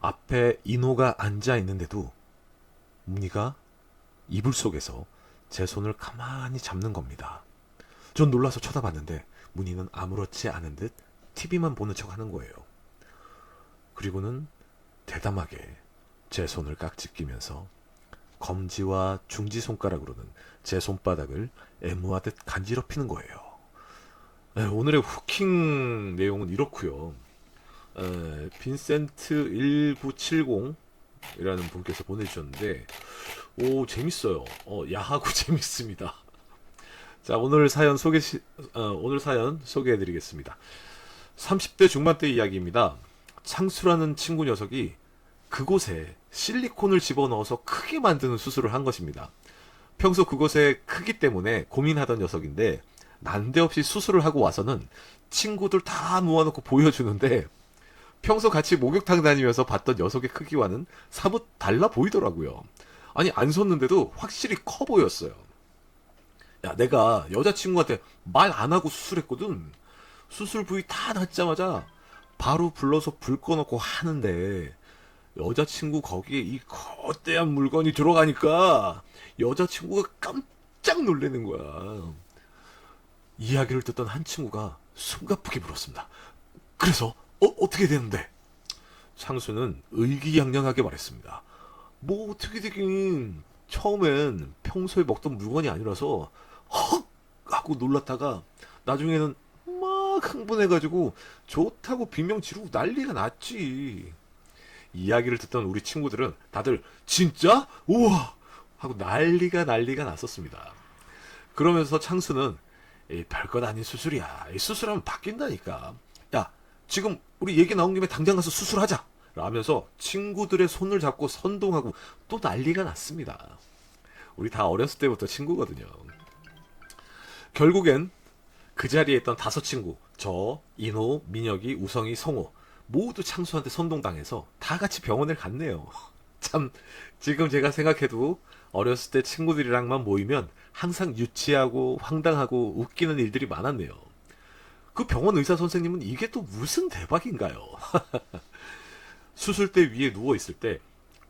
앞에 인호가 앉아 있는데도 문희가 이불 속에서 제 손을 가만히 잡는 겁니다. 전 놀라서 쳐다봤는데 문희는 아무렇지 않은 듯 TV만 보는 척 하는 거예요. 그리고는 대담하게 제 손을 깍지 끼면서 검지와 중지 손가락으로는 제 손바닥을 애무하듯 간지럽히는 거예요. 네, 오늘의 후킹 내용은 이렇고요. 빈센트 1970이라는 분께서 보내주셨는데, 오, 재밌어요. 야하고 재밌습니다. 자, 오늘 사연 소개해드리겠습니다. 30대 중반대 이야기입니다. 창수라는 친구 녀석이 그곳에 실리콘을 집어넣어서 크게 만드는 수술을 한 것입니다. 평소 그것의 크기 때문에 고민하던 녀석인데, 난데없이 수술을 하고 와서는 친구들 다 모아놓고 보여주는데, 평소 같이 목욕탕 다니면서 봤던 녀석의 크기와는 사뭇 달라 보이더라고요. 아니, 안 섰는데도 확실히 커 보였어요. 야, 내가 여자친구한테 말 안 하고 수술했거든. 수술 부위 다 났자마자 바로 불러서 불 꺼놓고 하는데, 여자친구 거기에 이 거대한 물건이 들어가니까 여자친구가 깜짝 놀라는 거야. 이야기를 듣던 한 친구가 숨가쁘게 물었습니다. 그래서 어떻게 되는데? 창수는 의기양양하게 말했습니다. 뭐 어떻게 되긴, 처음엔 평소에 먹던 물건이 아니라서 헉 하고 놀랐다가 나중에는 막 흥분해가지고 좋다고 비명 지르고 난리가 났지. 이야기를 듣던 우리 친구들은 다들 진짜? 우와! 하고 난리가 났었습니다. 그러면서 창수는 별것 아닌 수술이야. 이 수술하면 바뀐다니까. 야, 지금 우리 얘기 나온 김에 당장 가서 수술하자. 라면서 친구들의 손을 잡고 선동하고 또 난리가 났습니다. 우리 다 어렸을 때부터 친구거든요. 결국엔 그 자리에 있던 5친구, 저, 인호, 민혁이, 우성이, 성호 모두 창수한테 선동당해서 다 같이 병원을 갔네요. 참, 지금 제가 생각해도 어렸을 때 친구들이랑만 모이면 항상 유치하고 황당하고 웃기는 일들이 많았네요. 그 병원 의사 선생님은 이게 또 무슨 대박인가요? 수술대 위에 누워있을 때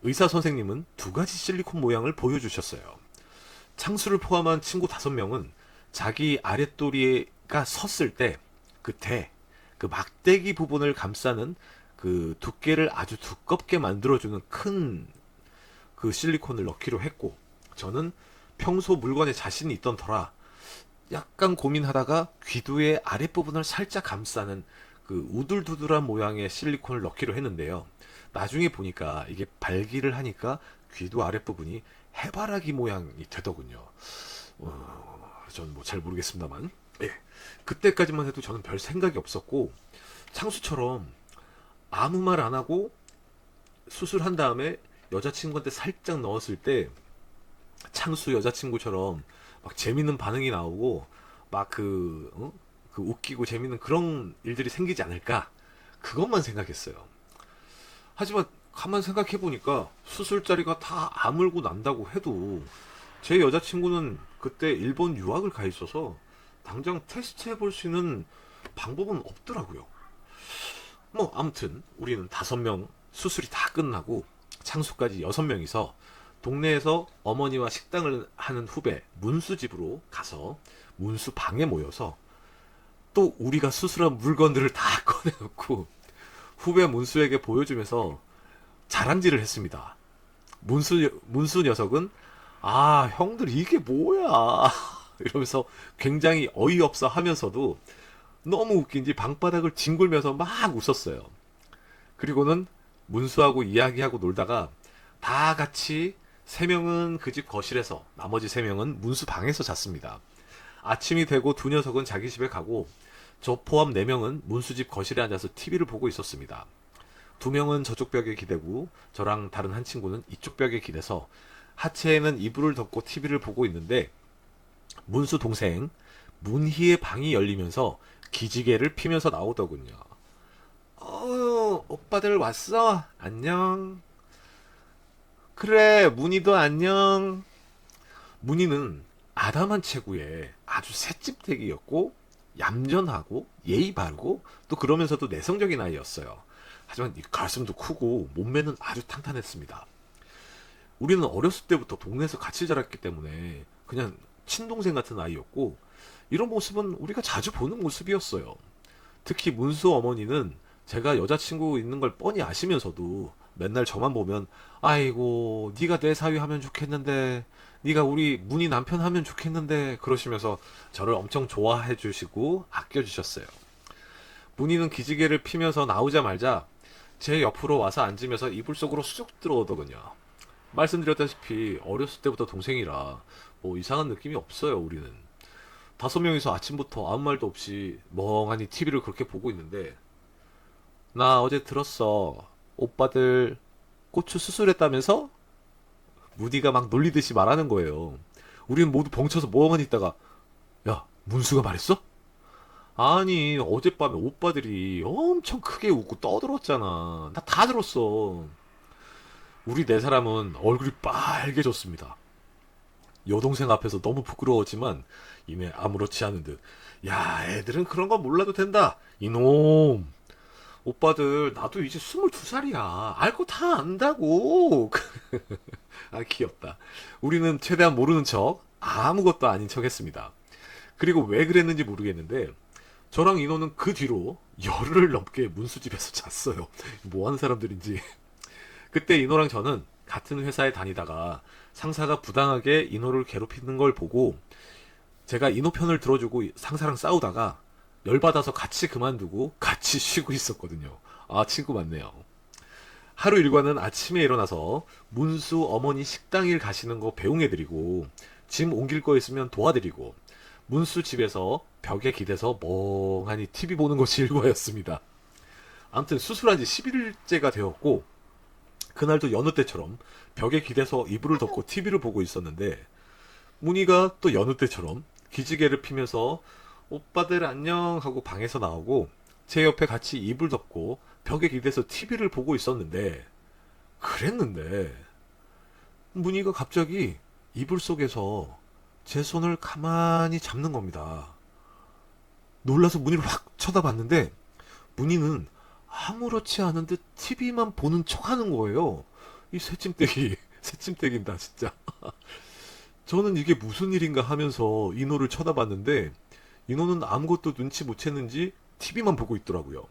의사 선생님은 2가지 실리콘 모양을 보여주셨어요. 창수를 포함한 친구 5명은 자기 아랫도리가 섰을 때 그 막대기 부분을 감싸는 그 두께를 아주 두껍게 만들어주는 큰 그 실리콘을 넣기로 했고, 저는 평소 물건에 자신이 있던 터라 약간 고민하다가 귀두의 아랫부분을 살짝 감싸는 그 우둘두둘한 모양의 실리콘을 넣기로 했는데요. 나중에 보니까 이게 발기를 하니까 귀두 아랫부분이 해바라기 모양이 되더군요. 전 뭐 잘 모르겠습니다만. 예. 그때까지만 해도 저는 별 생각이 없었고, 창수처럼 아무 말 안 하고 수술한 다음에 여자친구한테 살짝 넣었을 때 창수 여자친구처럼 막 재밌는 반응이 나오고 막 그 웃기고 재밌는 그런 일들이 생기지 않을까, 그것만 생각했어요. 하지만 가만 생각해 보니까 수술자리가 다 아물고 난다고 해도 제 여자친구는 그때 일본 유학을 가 있어서 당장 테스트 해볼 수 있는 방법은 없더라고요. 뭐 아무튼 우리는 5명 수술이 다 끝나고 창수까지 6명이서 동네에서 어머니와 식당을 하는 후배 문수 집으로 가서 문수 방에 모여서 또 우리가 수술한 물건들을 다 꺼내놓고 후배 문수에게 보여주면서 자랑질을 했습니다. 문수 녀석은 아, 형들 이게 뭐야 이러면서 굉장히 어이없어 하면서도 너무 웃긴지 방바닥을 뒹굴면서 막 웃었어요. 그리고는 문수하고 이야기하고 놀다가 다 같이 3명은 그 집 거실에서, 나머지 3명은 문수 방에서 잤습니다. 아침이 되고 2녀석은 자기 집에 가고 저 포함 4명은 문수집 거실에 앉아서 TV를 보고 있었습니다. 2명은 저쪽 벽에 기대고 저랑 다른 한 친구는 이쪽 벽에 기대서 하체에는 이불을 덮고 TV를 보고 있는데, 문수 동생 문희의 방이 열리면서 기지개를 피면서 나오더군요. 오빠들 왔어? 안녕. 그래, 문희도 안녕. 문희는 아담한 체구에 아주 새집대기였고 얌전하고 예의 바르고 또 그러면서도 내성적인 아이였어요. 하지만 이 가슴도 크고 몸매는 아주 탄탄했습니다. 우리는 어렸을 때부터 동네에서 같이 자랐기 때문에 그냥 친동생 같은 아이였고, 이런 모습은 우리가 자주 보는 모습이었어요. 특히 문수 어머니는 제가 여자친구 있는 걸 뻔히 아시면서도 맨날 저만 보면 아이고 네가 내 사위 하면 좋겠는데, 네가 우리 문희 남편 하면 좋겠는데 그러시면서 저를 엄청 좋아해 주시고 아껴 주셨어요. 문희는 기지개를 피면서 나오자마자 제 옆으로 와서 앉으면서 이불 속으로 쑥 들어오더군요. 말씀드렸다시피 어렸을 때부터 동생이라 뭐 이상한 느낌이 없어요. 우리는 5명이서 아침부터 아무 말도 없이 멍하니 TV를 그렇게 보고 있는데, 나 어제 들었어. 오빠들 고추 수술했다면서? 무디가 막 놀리듯이 말하는 거예요. 우리는 모두 벙쳐서 멍하니 있다가, 야, 문수가 말했어? 아니, 어젯밤에 오빠들이 엄청 크게 웃고 떠들었잖아. 나 다 들었어. 우리 네 사람은 얼굴이 빨개졌습니다. 여동생 앞에서 너무 부끄러웠지만 이내 아무렇지 않은 듯, 야, 애들은 그런 거 몰라도 된다. 이놈. 오빠들, 나도 이제 22살이야. 알 거 다 안다고. 아, 귀엽다. 우리는 최대한 모르는 척, 아무것도 아닌 척 했습니다. 그리고 왜 그랬는지 모르겠는데, 저랑 인호는 그 뒤로 열흘을 넘게 문수집에서 잤어요. 뭐 하는 사람들인지. 그때 인호랑 저는 같은 회사에 다니다가 상사가 부당하게 인호를 괴롭히는 걸 보고 제가 인호 편을 들어주고 상사랑 싸우다가 열받아서 같이 그만두고 같이 쉬고 있었거든요. 아, 친구 맞네요. 하루 일과는 아침에 일어나서 문수 어머니 식당일 가시는 거 배웅해드리고, 짐 옮길 거 있으면 도와드리고, 문수 집에서 벽에 기대서 멍하니 TV 보는 것이 일과였습니다. 아무튼 수술한 지 11일째가 되었고, 그날도 여느 때처럼 벽에 기대서 이불을 덮고 TV를 보고 있었는데, 문희가 또 여느 때처럼 기지개를 피면서 오빠들 안녕 하고 방에서 나오고 제 옆에 같이 이불 덮고 벽에 기대서 TV를 보고 있었는데, 그랬는데 문희가 갑자기 이불 속에서 제 손을 가만히 잡는 겁니다. 놀라서 문희를 확 쳐다봤는데 문희는 아무렇지 않은 듯 TV만 보는 척 하는 거예요. 이 새침대기, 새침대기다, 진짜. 저는 이게 무슨 일인가 하면서 인호를 쳐다봤는데, 인호는 아무것도 눈치 못 챘는지 TV만 보고 있더라고요.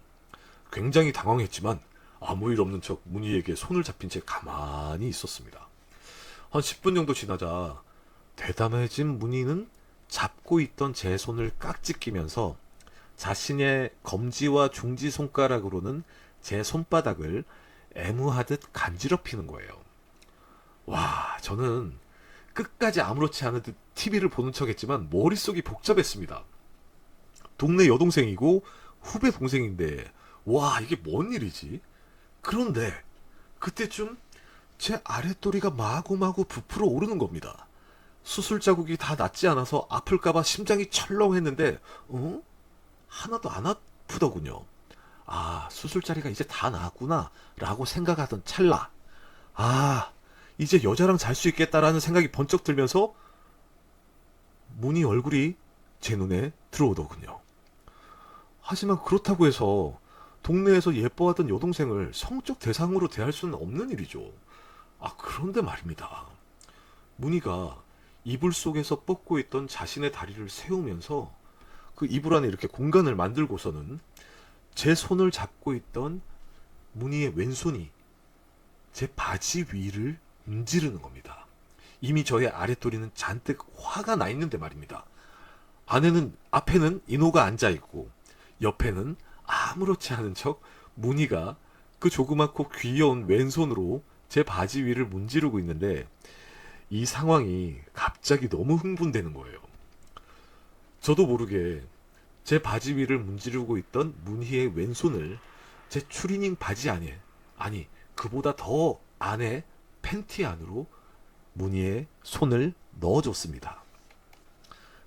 굉장히 당황했지만, 아무 일 없는 척 문희에게 손을 잡힌 채 가만히 있었습니다. 한 10분 정도 지나자, 대담해진 문희는 잡고 있던 제 손을 깍지 끼면서 자신의 검지와 중지 손가락으로는 제 손바닥을 애무하듯 간지럽히는 거예요. 와, 저는 끝까지 아무렇지 않은 듯 TV를 보는 척했지만 머릿속이 복잡했습니다. 동네 여동생이고 후배 동생인데, 와, 이게 뭔 일이지? 그런데 그때쯤 제 아랫도리가 마구마구 부풀어 오르는 겁니다. 수술 자국이 다 낫지 않아서 아플까봐 심장이 철렁했는데, 하나도 안 아프더군요. 아, 수술자리가 이제 다 나았구나 라고 생각하던 찰나, 아, 이제 여자랑 잘 수 있겠다라는 생각이 번쩍 들면서 문희 얼굴이 제 눈에 들어오더군요. 하지만 그렇다고 해서 동네에서 예뻐하던 여동생을 성적 대상으로 대할 수는 없는 일이죠. 아, 그런데 말입니다. 문희가 이불 속에서 뻗고 있던 자신의 다리를 세우면서 그 이불 안에 이렇게 공간을 만들고서는 제 손을 잡고 있던 문희의 왼손이 제 바지 위를 문지르는 겁니다. 이미 저의 아랫도리는 잔뜩 화가 나 있는데 말입니다. 앞에는 인호가 앉아있고 옆에는 아무렇지 않은 척 문희가 그 조그맣고 귀여운 왼손으로 제 바지 위를 문지르고 있는데, 이 상황이 갑자기 너무 흥분되는 거예요. 저도 모르게 제 바지 위를 문지르고 있던 문희의 왼손을 제 추리닝 바지 안에, 아니 그보다 더 안에 팬티 안으로 문희의 손을 넣어줬습니다.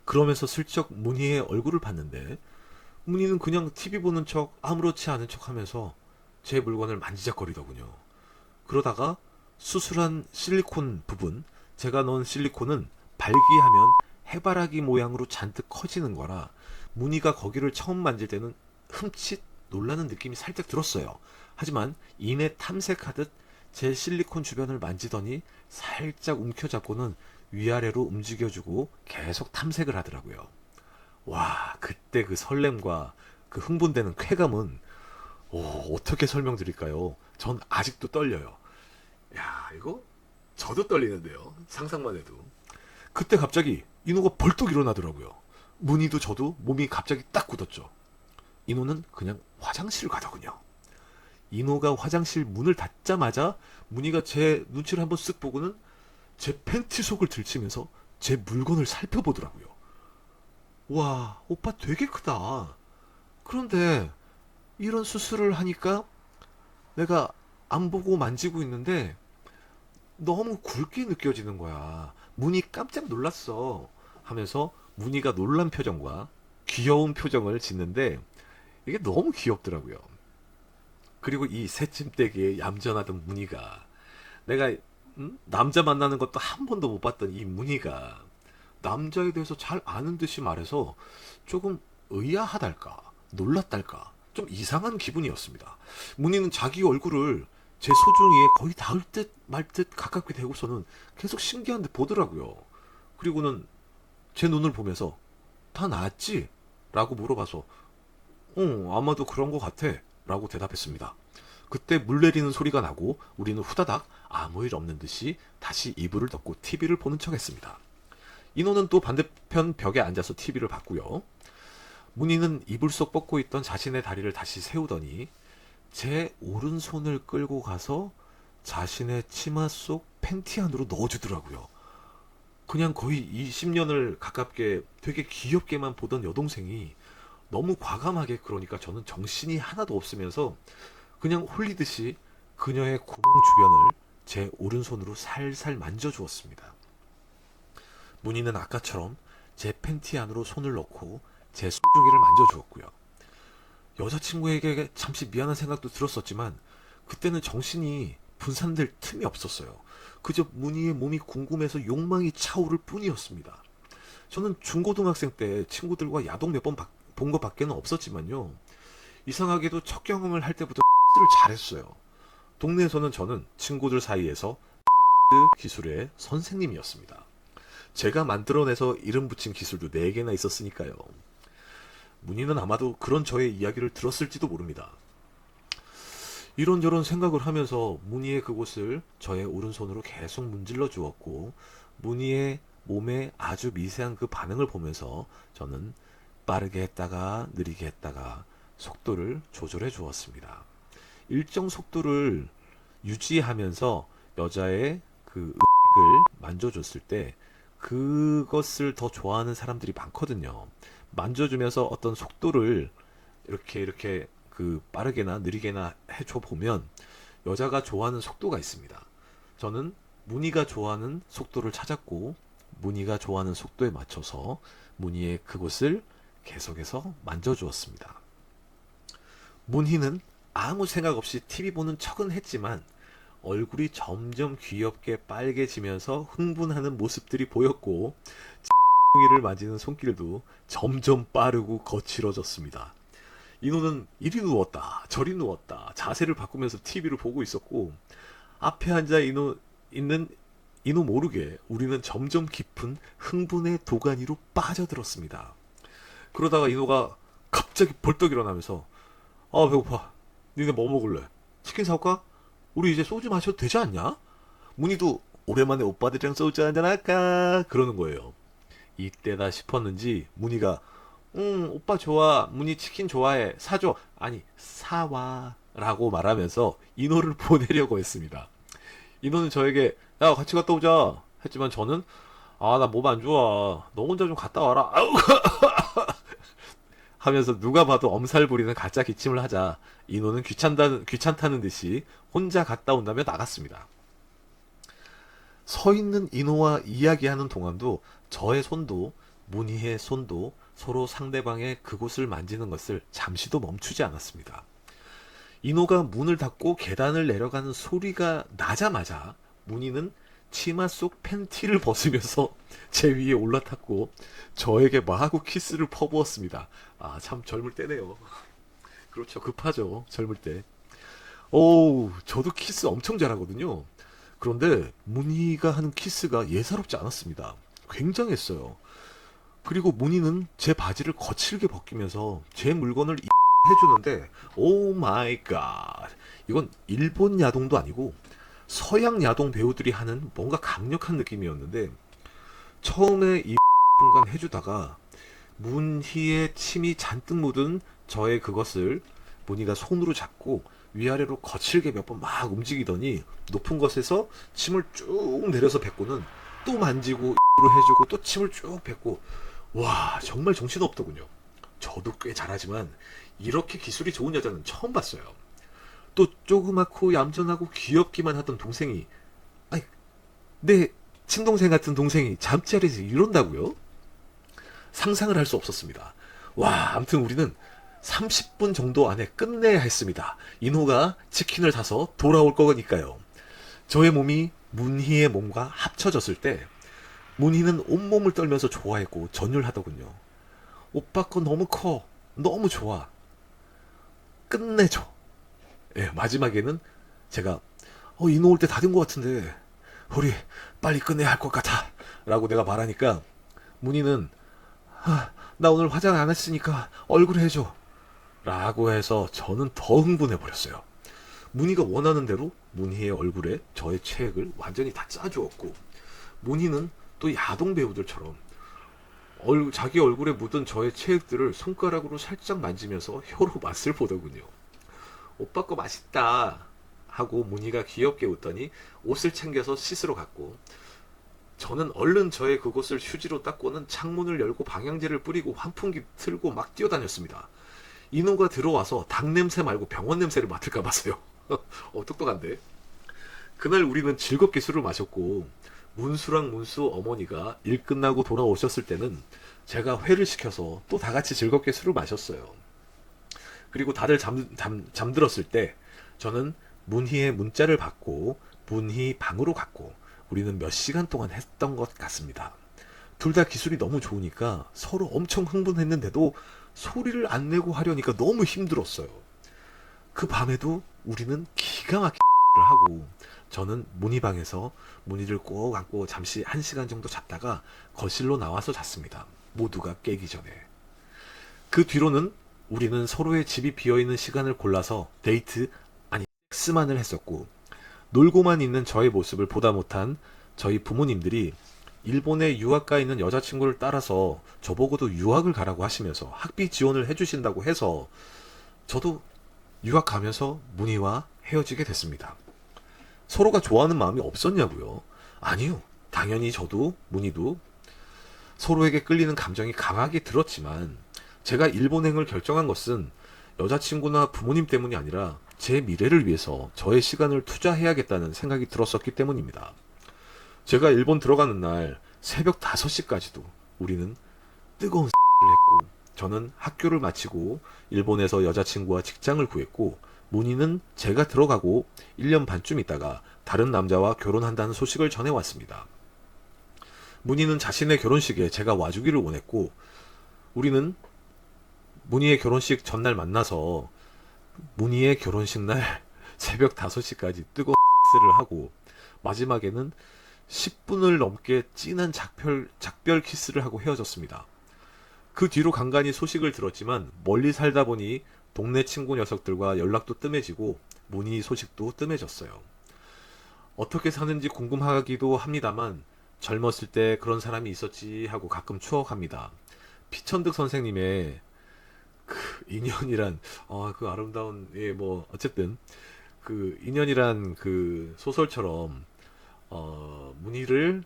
그러면서 슬쩍 문희의 얼굴을 봤는데, 문희는 그냥 TV 보는 척 아무렇지 않은 척 하면서 제 물건을 만지작거리더군요. 그러다가 수술한 실리콘 부분, 제가 넣은 실리콘은 발기하면 해바라기 모양으로 잔뜩 커지는 거라 문희가 거기를 처음 만질 때는 흠칫 놀라는 느낌이 살짝 들었어요. 하지만 이내 탐색하듯 제 실리콘 주변을 만지더니 살짝 움켜잡고는 위아래로 움직여주고 계속 탐색을 하더라고요. 와, 그때 그 설렘과 그 흥분되는 쾌감은 어떻게 설명드릴까요? 전 아직도 떨려요. 야, 이거 저도 떨리는데요. 상상만 해도. 그때 갑자기 인호가 벌떡 일어나더라고요. 문희도 저도 몸이 갑자기 딱 굳었죠. 인호는 그냥 화장실 가더군요. 인호가 화장실 문을 닫자마자 문희가 제 눈치를 한번 쓱 보고는 제 팬티 속을 들치면서 제 물건을 살펴보더라고요. 와, 오빠 되게 크다. 그런데 이런 수술을 하니까 내가 안 보고 만지고 있는데 너무 굵게 느껴지는 거야. 문희 깜짝 놀랐어. 하면서 문희가 놀란 표정과 귀여운 표정을 짓는데 이게 너무 귀엽더라고요. 그리고 이 새침대기에 얌전하던 문희가 내가 남자 만나는 것도 한 번도 못 봤던 이 문희가 남자에 대해서 잘 아는 듯이 말해서 조금 의아하달까 놀랐달까 좀 이상한 기분이었습니다. 문희는 자기 얼굴을 제 소중이에 거의 닿을 듯 말 듯 가깝게 대고서는 계속 신기한 듯 보더라고요. 그리고는 제 눈을 보면서 다 나았지? 라고 물어봐서 아마도 그런 것 같아 라고 대답했습니다. 그때 물 내리는 소리가 나고 우리는 후다닥 아무 일 없는 듯이 다시 이불을 덮고 TV를 보는 척 했습니다. 인호는 또 반대편 벽에 앉아서 TV를 봤고요. 문희는 이불 속 뻗고 있던 자신의 다리를 다시 세우더니 제 오른손을 끌고 가서 자신의 치마 속 팬티 안으로 넣어주더라고요. 그냥 거의 20년을 가깝게 되게 귀엽게만 보던 여동생이 너무 과감하게 그러니까 저는 정신이 하나도 없으면서 그냥 홀리듯이 그녀의 구멍 주변을 제 오른손으로 살살 만져주었습니다. 문희는 아까처럼 제 팬티 안으로 손을 넣고 제 소중이를 만져주었고요. 여자친구에게 잠시 미안한 생각도 들었었지만 그때는 정신이 분산될 틈이 없었어요. 그저 문희의 몸이 궁금해서 욕망이 차오를 뿐이었습니다. 저는 중고등학생 때 친구들과 야동 몇 번 본 것밖에는 없었지만요. 이상하게도 첫 경험을 할 때부터 를 잘했어요. 동네에서는 저는 친구들 사이에서 기술의 선생님이었습니다. 제가 만들어내서 이름 붙인 기술도 4개나 있었으니까요. 문희는 아마도 그런 저의 이야기를 들었을지도 모릅니다. 이런저런 생각을 하면서 문희의 그곳을 저의 오른손으로 계속 문질러 주었고 문희의 몸에 아주 미세한 그 반응을 보면서 저는 빠르게 했다가 느리게 했다가 속도를 조절해 주었습니다. 일정 속도를 유지하면서 여자의 그 음액을 만져줬을 때 그것을 더 좋아하는 사람들이 많거든요. 만져주면서 어떤 속도를 이렇게 그 빠르게나 느리게나 해줘 보면 여자가 좋아하는 속도가 있습니다. 저는 문희가 좋아하는 속도를 찾았고 문희가 좋아하는 속도에 맞춰서 문희의 그곳을 계속해서 만져주었습니다. 문희는 아무 생각 없이 TV 보는 척은 했지만 얼굴이 점점 귀엽게 빨개지면서 흥분하는 모습들이 보였고 를 만지는 손길도 점점 빠르고 거칠어졌습니다. 인호는 이리 누웠다 저리 누웠다 자세를 바꾸면서 TV를 보고 있었고 앞에 앉아 있는 인호 모르게 우리는 점점 깊은 흥분의 도가니로 빠져들었습니다. 그러다가 인호가 갑자기 벌떡 일어나면서 배고파. 니네 뭐 먹을래? 치킨 사올까? 우리 이제 소주 마셔도 되지 않냐? 문희도 오랜만에 오빠들이랑 소주 한잔 할까? 그러는 거예요. 이때다 싶었는지 문희가 오빠 좋아. 문희 치킨 좋아해. 사줘. 아니 사와 라고 말하면서 인호를 보내려고 했습니다. 인호는 저에게 야 같이 갔다 오자 했지만 저는 나 몸 안 좋아. 너 혼자 좀 갔다 와라. 하면서 누가 봐도 엄살 부리는 가짜 기침을 하자 인호는 귀찮다는 듯이 혼자 갔다 온다며 나갔습니다. 서 있는 인호와 이야기하는 동안도 저의 손도 문희의 손도 서로 상대방의 그곳을 만지는 것을 잠시도 멈추지 않았습니다. 인호가 문을 닫고 계단을 내려가는 소리가 나자마자 문희는 치마 속 팬티를 벗으면서 제 위에 올라탔고 저에게 마구 키스를 퍼부었습니다. 참 젊을 때네요. 그렇죠. 급하죠. 젊을 때. 오, 저도 키스 엄청 잘하거든요. 그런데 문희가 하는 키스가 예사롭지 않았습니다. 굉장했어요. 그리고 문희는 제 바지를 거칠게 벗기면서 제 물건을 해주는데, 오 마이 갓. 이건 일본 야동도 아니고 서양 야동 배우들이 하는 뭔가 강력한 느낌이었는데, 처음에 이 순간 해주다가 문희의 침이 잔뜩 묻은 저의 그것을 문희가 손으로 잡고 위아래로 거칠게 몇 번 막 움직이더니 높은 것에서 침을 쭉 내려서 뱉고는 또 만지고 로 해주고 또 침을 쭉 뱉고, 와 정말 정신없더군요. 저도 꽤 잘하지만 이렇게 기술이 좋은 여자는 처음 봤어요. 또 조그맣고 얌전하고 귀엽기만 하던 동생이, 아니 내 친동생 같은 동생이 잠자리에서 이런다고요? 상상을 할 수 없었습니다. 와, 아무튼 우리는 30분 정도 안에 끝내야 했습니다. 인호가 치킨을 사서 돌아올 거니까요. 저의 몸이 문희의 몸과 합쳐졌을 때 문희는 온몸을 떨면서 좋아했고 전율하더군요. 오빠 거 너무 커. 너무 좋아. 끝내줘. 예, 마지막에는 제가 인호 올 때 다 된 것 같은데 우리 빨리 끝내야 할 것 같아 라고 내가 말하니까 문희는 나 오늘 화장 안 했으니까 얼굴 해줘 라고 해서 저는 더 흥분해 버렸어요. 문희가 원하는 대로 문희의 얼굴에 저의 체액을 완전히 다 짜주었고, 문희는 또 야동 배우들처럼 자기 얼굴에 묻은 저의 체액들을 손가락으로 살짝 만지면서 혀로 맛을 보더군요. 오빠 거 맛있다 하고 문희가 귀엽게 웃더니 옷을 챙겨서 씻으러 갔고, 저는 얼른 저의 그곳을 휴지로 닦고는 창문을 열고 방향제를 뿌리고 환풍기 틀고 막 뛰어다녔습니다. 인호가 들어와서 닭 냄새 말고 병원 냄새를 맡을까 봐서요. 똑똑한데. 그날 우리는 즐겁게 술을 마셨고, 문수랑 문수 어머니가 일 끝나고 돌아오셨을 때는 제가 회를 시켜서 또 다 같이 즐겁게 술을 마셨어요. 그리고 다들 잠들었을 때 저는 문희의 문자를 받고 문희 방으로 갔고, 우리는 몇 시간 동안 했던 것 같습니다. 둘 다 기술이 너무 좋으니까 서로 엄청 흥분했는데도 소리를 안 내고 하려니까 너무 힘들었어요. 그 밤에도 우리는 기가 막히게 하고, 저는 문희 방에서 문희를 꼭 안고 잠시 1시간 정도 잤다가 거실로 나와서 잤습니다. 모두가 깨기 전에. 그 뒤로는 우리는 서로의 집이 비어있는 시간을 골라서 데이트, 아니 섹스만을 했었고, 놀고만 있는 저의 모습을 보다 못한 저희 부모님들이 일본에 유학가 있는 여자친구를 따라서 저보고도 유학을 가라고 하시면서 학비 지원을 해주신다고 해서 저도 유학 가면서 문희와 헤어지게 됐습니다. 서로가 좋아하는 마음이 없었냐고요? 아니요. 당연히 저도 문희도 서로에게 끌리는 감정이 강하게 들었지만, 제가 일본행을 결정한 것은 여자친구나 부모님 때문이 아니라 제 미래를 위해서 저의 시간을 투자해야겠다는 생각이 들었었기 때문입니다. 제가 일본 들어가는 날 새벽 5시까지도 우리는 뜨거운 를 했고, 저는 학교를 마치고 일본에서 여자친구와 직장을 구했고, 문희는 제가 들어가고 1년 반쯤 있다가 다른 남자와 결혼한다는 소식을 전해왔습니다. 문희는 자신의 결혼식에 제가 와주기를 원했고, 우리는 문희의 결혼식 전날 만나서 문희의 결혼식 날 새벽 5시까지 뜨거운 섹스를 하고, 마지막에는 10분을 넘게 진한 작별 키스를 하고 헤어졌습니다. 그 뒤로 간간히 소식을 들었지만 멀리 살다 보니 동네 친구 녀석들과 연락도 뜸해지고 문희 소식도 뜸해졌어요. 어떻게 사는지 궁금하기도 합니다만 젊었을 때 그런 사람이 있었지 하고 가끔 추억합니다. 피천득 선생님의 그 인연이란, 그 아름다운, 예, 뭐 어쨌든 그 인연이란 그 소설처럼 문희를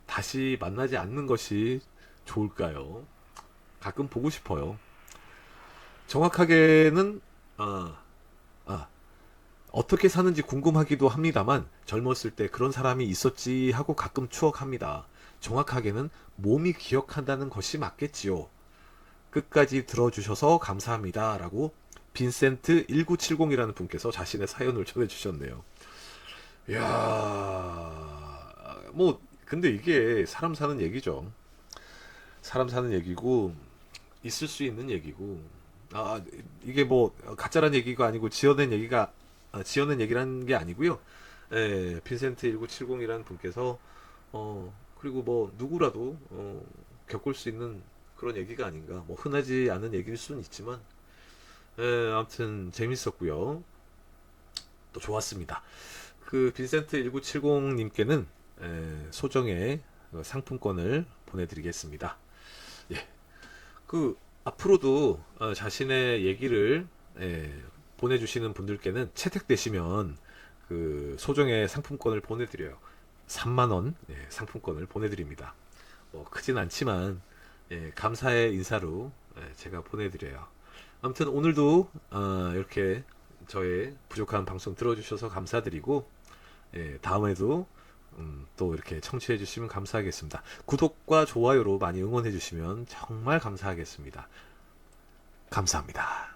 다시 만나지 않는 것이 좋을까요? 가끔 보고 싶어요. 정확하게는 어떻게 사는지 궁금하기도 합니다만 젊었을 때 그런 사람이 있었지 하고 가끔 추억합니다. 정확하게는 몸이 기억한다는 것이 맞겠지요. 끝까지 들어주셔서 감사합니다 라고 빈센트 1970이라는 분께서 자신의 사연을 전해주셨네요. 이야, 뭐 근데 이게 사람 사는 얘기죠. 사람 사는 얘기고 있을 수 있는 얘기고, 아, 이게 뭐 가짜란 얘기가 아니고 지어낸 얘기라는 게 아니고요. 예, 빈센트 1970이라는 분께서 그리고 뭐 누구라도 겪을 수 있는 그런 얘기가 아닌가. 뭐 흔하지 않은 얘기일 수는 있지만 아무튼 재밌었고요. 또 좋았습니다. 그 빈센트 1970님께는 소정의 상품권을 보내드리겠습니다. 예, 그 앞으로도 자신의 얘기를 보내주시는 분들께는 채택되시면 그 소정의 상품권을 보내드려요. 3만 원 상품권을 보내드립니다. 뭐 크진 않지만 감사의 인사로 제가 보내드려요. 아무튼 오늘도 이렇게 저의 부족한 방송 들어주셔서 감사드리고 다음에도 또 이렇게 청취해 주시면 감사하겠습니다. 구독과 좋아요로 많이 응원해 주시면 정말 감사하겠습니다. 감사합니다.